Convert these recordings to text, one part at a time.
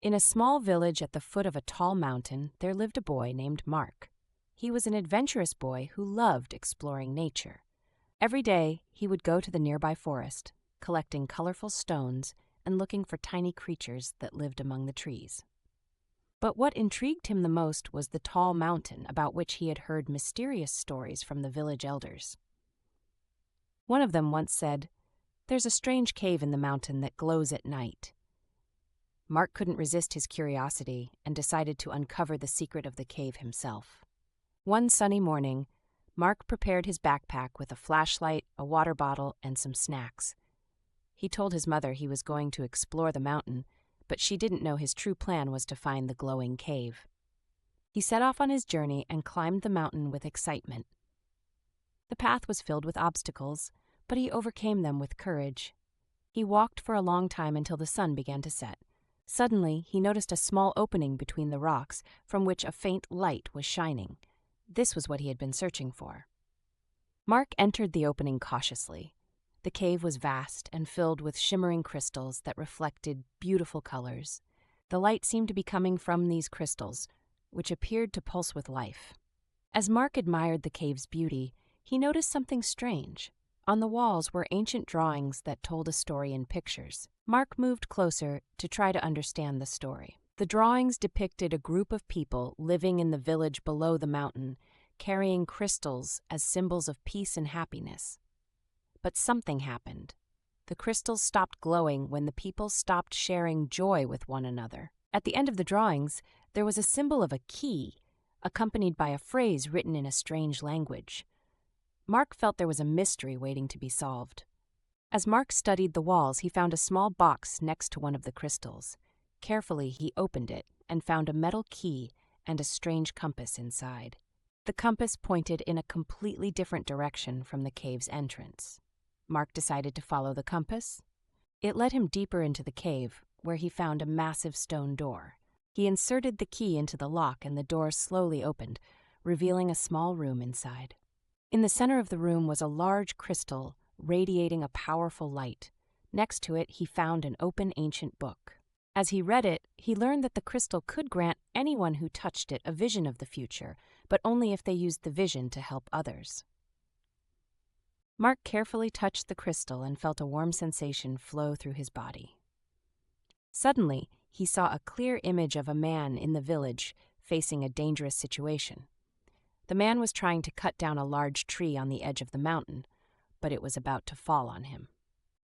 In a small village at the foot of a tall mountain, there lived a boy named Mark. He was an adventurous boy who loved exploring nature. Every day, he would go to the nearby forest, collecting colorful stones and looking for tiny creatures that lived among the trees. But what intrigued him the most was the tall mountain about which he had heard mysterious stories from the village elders. One of them once said, "There's a strange cave in the mountain that glows at night." Mark couldn't resist his curiosity and decided to uncover the secret of the cave himself. One sunny morning, Mark prepared his backpack with a flashlight, a water bottle, and some snacks. He told his mother he was going to explore the mountain, but she didn't know his true plan was to find the glowing cave. He set off on his journey and climbed the mountain with excitement. The path was filled with obstacles, but he overcame them with courage. He walked for a long time until the sun began to set. Suddenly, he noticed a small opening between the rocks from which a faint light was shining. This was what he had been searching for. Mark entered the opening cautiously. The cave was vast and filled with shimmering crystals that reflected beautiful colors. The light seemed to be coming from these crystals, which appeared to pulse with life. As Mark admired the cave's beauty, he noticed something strange. On the walls were ancient drawings that told a story in pictures. Mark moved closer to try to understand the story. The drawings depicted a group of people living in the village below the mountain, carrying crystals as symbols of peace and happiness. But something happened. The crystals stopped glowing when the people stopped sharing joy with one another. At the end of the drawings, there was a symbol of a key, accompanied by a phrase written in a strange language. Mark felt there was a mystery waiting to be solved. As Mark studied the walls, he found a small box next to one of the crystals. Carefully, he opened it and found a metal key and a strange compass inside. The compass pointed in a completely different direction from the cave's entrance. Mark decided to follow the compass. It led him deeper into the cave, where he found a massive stone door. He inserted the key into the lock and the door slowly opened, revealing a small room inside. In the center of the room was a large crystal radiating a powerful light. Next to it, he found an open ancient book. As he read it, he learned that the crystal could grant anyone who touched it a vision of the future, but only if they used the vision to help others. Mark carefully touched the crystal and felt a warm sensation flow through his body. Suddenly, he saw a clear image of a man in the village facing a dangerous situation. The man was trying to cut down a large tree on the edge of the mountain, but it was about to fall on him.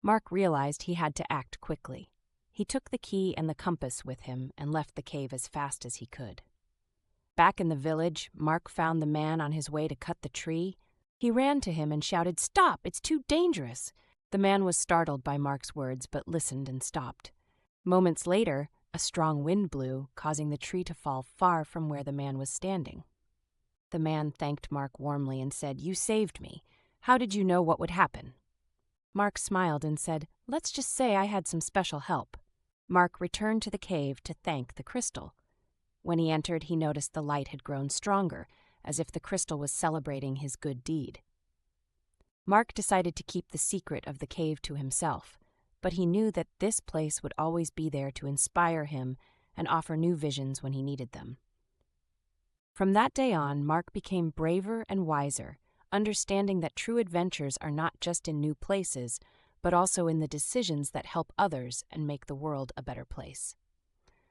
Mark realized he had to act quickly. He took the key and the compass with him and left the cave as fast as he could. Back in the village, Mark found the man on his way to cut the tree. He ran to him and shouted, "Stop! It's too dangerous!" The man was startled by Mark's words, but listened and stopped. Moments later, a strong wind blew, causing the tree to fall far from where the man was standing. The man thanked Mark warmly and said, "You saved me. How did you know what would happen?" Mark smiled and said, "Let's just say I had some special help." Mark returned to the cave to thank the crystal. When he entered, he noticed the light had grown stronger, as if the crystal was celebrating his good deed. Mark decided to keep the secret of the cave to himself, but he knew that this place would always be there to inspire him and offer new visions when he needed them. From that day on, Mark became braver and wiser, understanding that true adventures are not just in new places, but also in the decisions that help others and make the world a better place.